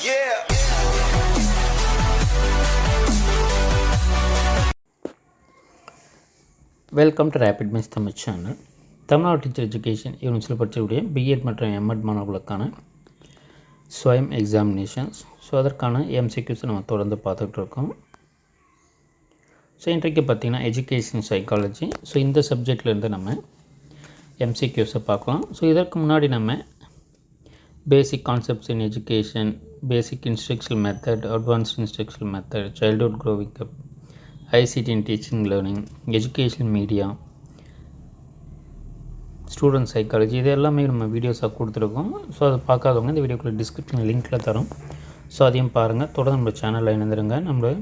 Yeah. Welcome to RAPIDMINDS Tamil channel. Tamil Nadu teacher education யூனிவர்சிட்டியில் படிக்கக்கூடிய B.Ed மற்றும் M.Ed மாணவர்களுக்கான SWAYAM எக்ஸாமினேஷன்ஸ். ஸோ அதற்கான MCQS நம்ம தொடர்ந்து பார்த்துக்கிட்டு இருக்கோம். ஸோ இன்றைக்கு பார்த்திங்கன்னா எஜுகேஷன் சைக்காலஜி. ஸோ இந்த சப்ஜெக்ட்லேருந்து நம்ம MCQஸை பார்க்கலாம். ஸோ இதற்கு முன்னாடி நம்ம பேசிக் concepts in education, basic instructional method, advanced instructional method, childhood growing up, ICT in teaching learning, educational media, student psychology, இது எல்லாமே நம்ம வீடியோஸாக கொடுத்துருக்கோம். ஸோ அதை பார்க்காதவங்க இந்த வீடியோக்குள்ள டிஸ்கிரிப்ஷன் லிங்க்கில் தரோம். ஸோ அதையும் பாருங்கள். தொடர்ந்து நம்ம சேனலில் இணைந்துருங்க. நம்ம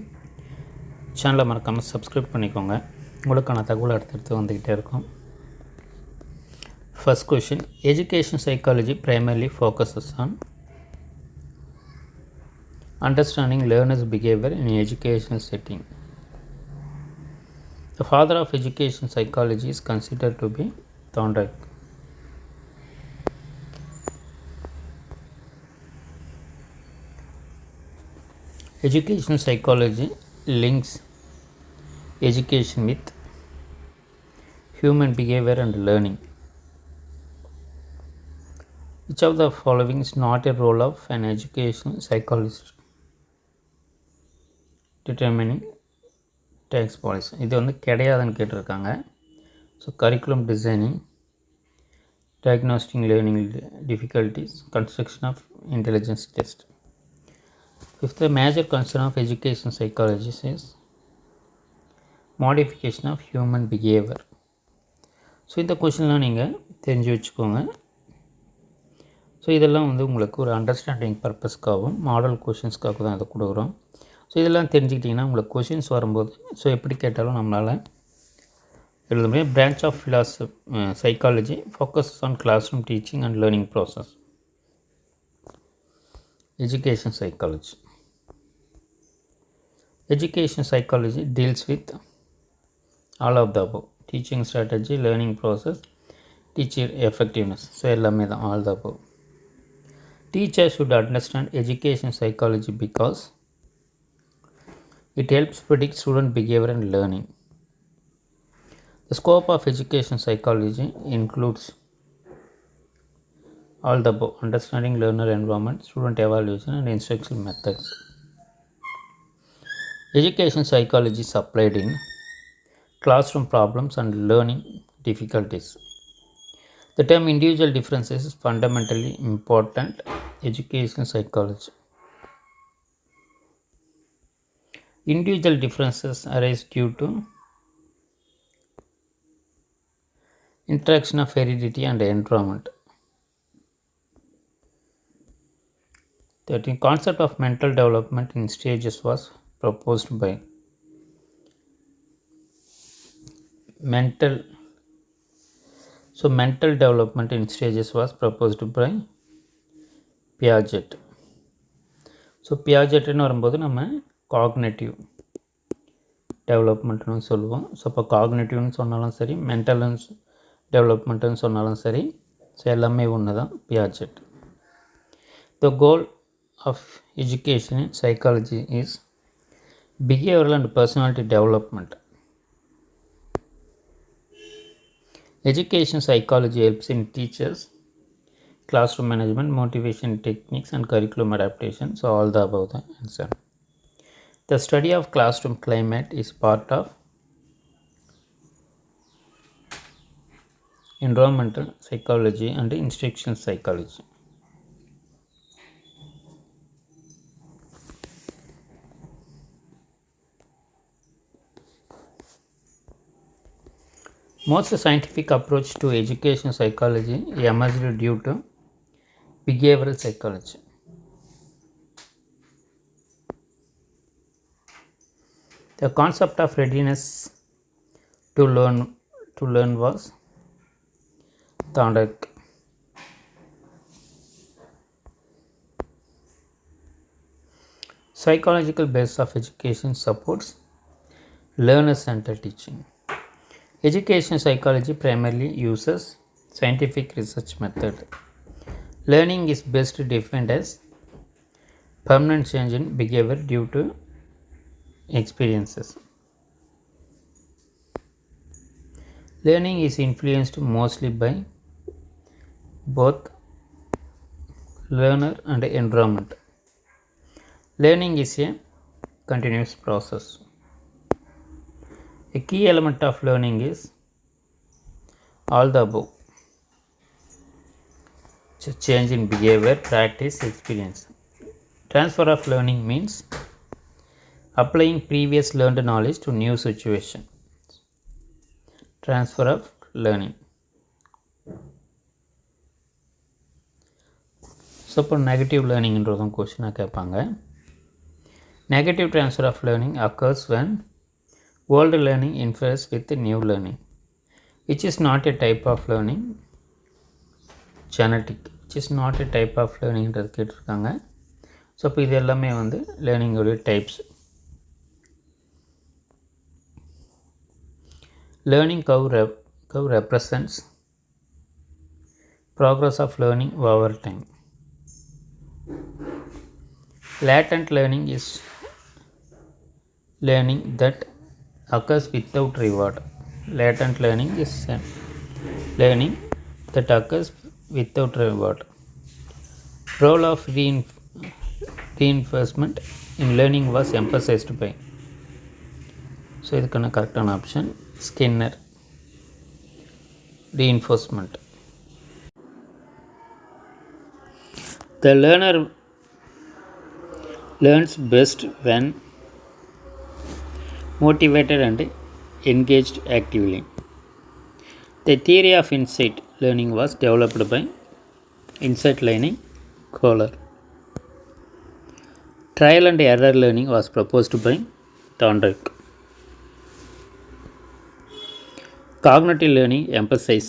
சேனலை மறக்காமல் சப்ஸ்கிரைப் பண்ணிக்கோங்க. உங்களுக்கான தகவல் அடுத்தடுத்து வந்துக்கிட்டே இருக்கும். First question, education psychology primarily focuses on understanding learners' behavior in educational setting. The father of education psychology is considered to be Thorndike. Education psychology links education with human behavior and learning. Which of the following is not a role of an educational psychologist? Determining tax policy, இது வந்து கிடையாதுன்னு கேட்டிருக்காங்க. So curriculum designing, diagnostic learning difficulties, construction of intelligence test. Fifth, major concern of education psychologist is modification of human behaviour. So இந்த கொஷின்லாம் நீங்கள் தெரிஞ்சு வச்சுக்கோங்க. So இதெல்லாம் வந்து உங்களுக்கு ஒரு அண்டர்ஸ்டாண்டிங் பர்பஸ்க்காகவும் மாடல் கொஷின்ஸ்க்காக தான் இதை கொடுக்குறோம். ஸோ இதெல்லாம் தெரிஞ்சுக்கிட்டிங்கன்னா உங்களுக்கு கொஷின்ஸ் வரும்போது ஸோ எப்படி கேட்டாலும் நம்மளால் எழுத முடியும். Branch of psychology focuses on classroom teaching and learning process. Education psychology. Education psychology deals with all of the above. Teaching strategy, learning process, teacher effectiveness. So எல்லாமே தான் all the above. Teachers should understand education psychology because it helps predict student behavior and learning. The scope of education psychology includes all the above: understanding learner environment, student evaluation, and instructional methods. Education psychology is applied in classroom problems and learning difficulties. The term individual differences is fundamentally important education psychology. Individual differences arise due to interaction of heredity and environment. 13. Concept of mental development in stages was proposed by mental development in stages was proposed by Piaget. So பியாஜெட்னு வரும்போது நம்ம cognitive டெவலப்மெண்ட்னு சொல்லுவோம். So இப்போ காக்னேட்டிவ்னு சொன்னாலும் சரி, mental டெவலப்மெண்ட்டுன்னு சொன்னாலும் சரி, so எல்லாமே ஒன்று தான் Piaget. The goal of education in psychology is behavioural and personality development. Education psychology helps in teachers, classroom management, motivation techniques, and curriculum adaptation. So all the above the answer. The study of classroom climate is part of environmental psychology and instructional psychology. Most scientific approach to education psychology emerged due to behavioral psychology. The concept of readiness to learn was Thorndike. Psychological basis of education supports learner-centered teaching. Education psychology primarily uses scientific research method. Learning is best defined as permanent change in behavior due to experiences. Learning is influenced mostly by both learner and environment. Learning is a continuous process. A key element of learning is all the above: change in behavior, practice, experience. Transfer of learning means applying previous learned knowledge to new situation. Transfer of learning. So இப்போ negative லேர்னிங்ன்றதும் கொஸ்டினாக கேட்பாங்க. Negative transfer of learning occurs when old learning interferes with new learning, which is not a type of learning. Genetic, which is not a type of learningன்றது கேட்டிருக்காங்க. So இப்போ இது எல்லாமே வந்து லேர்னிங்கோடைய types. Learning curve represents progress of learning over time. Latent learning is learning that occurs without reward. Latent learning is learning that occurs without reward. Role of reinforcement in learning was emphasized by. So இதுக்கான கரெக்டான option Skinner. Reinforcement. The learner learns best when motivated and engaged actively. The theory of insight learning was developed by insight learning Kohler. Trial and error learning was proposed by Thorndike. Cognitive learning emphasizes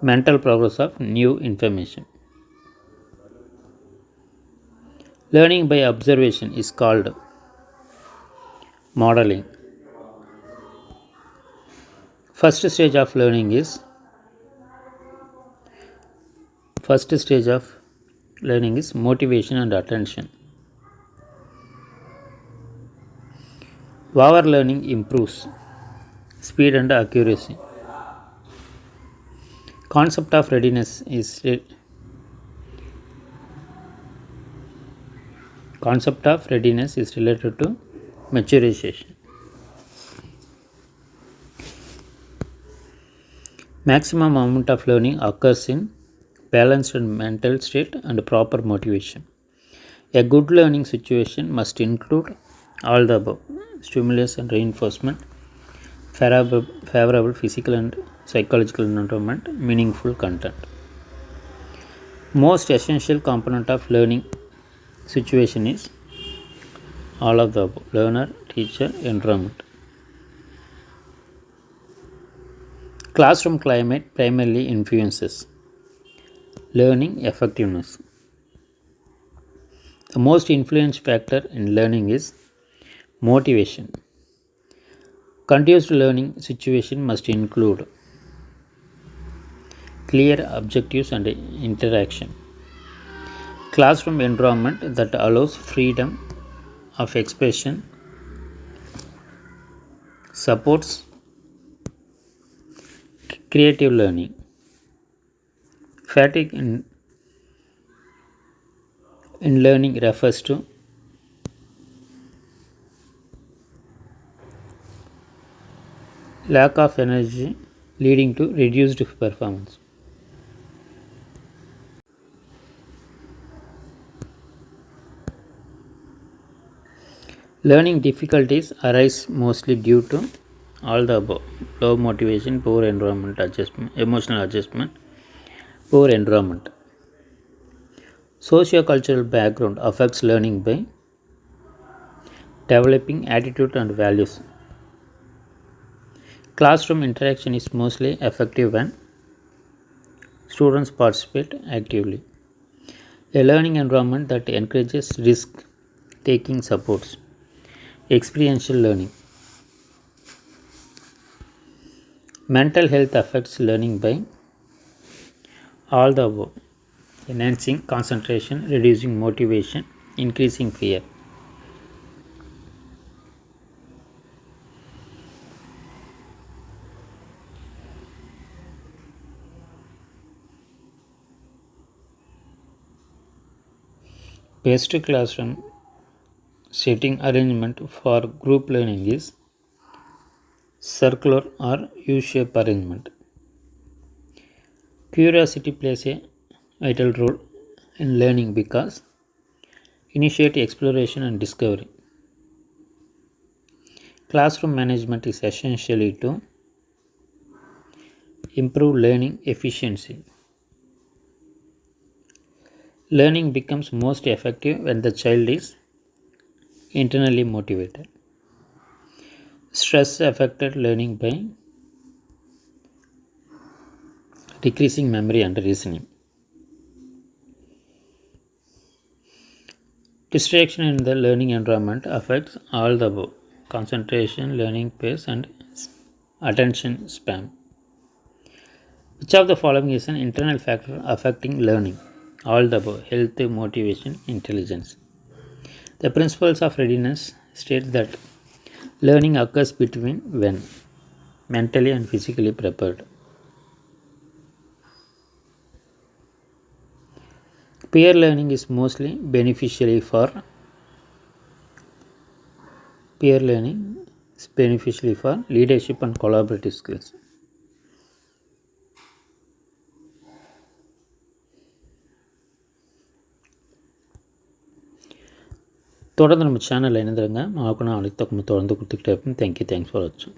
mental progress of new information. Learning by observation is called modeling. First stage of learning is motivation and attention. Over learning improves speed and accuracy. Concept of readiness is related to maturation. Maximum amount of learning occurs in balanced mental state and proper motivation. A good learning situation must include all the above: stimulus and reinforcement, favorable physical and psychological environment, meaningful content. Most essential component of learning situation is all of the above: learner, teacher, environment. Classroom climate primarily influences learning effectiveness. The most influential factor in learning is motivation. Conducive learning situation must include clear objectives and interaction. Classroom environment that allows freedom of expression supports creative learning. Fatigue in learning refers to lack of energy leading to reduced performance. Learning difficulties arise mostly due to all the above: low motivation, poor environment adjustment, emotional adjustment, poor environment. Socio-cultural background affects learning by developing attitude and values. Classroom interaction is mostly effective when students participate actively. A learning environment that encourages risk-taking supports experiential learning. Mental health affects learning by all the above: enhancing concentration, reducing motivation, increasing fear. Best classroom setting arrangement for group learning is circular or U-shape arrangement. Curiosity plays a vital role in learning because initiate exploration and discovery. Classroom management is essentially to improve learning efficiency. Learning becomes most effective when the child is internally motivated. Stress affected learning by decreasing memory and reasoning. Distraction in the learning environment affects all the above: concentration, learning pace, and attention span. Which of the following is an internal factor affecting learning? All the above: health, motivation, intelligence. The principles of readiness state that learning occurs between when mentally and physically prepared. Peer learning is mostly beneficial for leadership and collaborative skills. தொடர்ந்து நம்ம சேனலில் இணைந்திருங்க. நான் நாளைக்கு தொடர்ந்து கொடுத்துக்கிட்டே இருப்பேன். Thank you. Thanks for வாட்சிங்.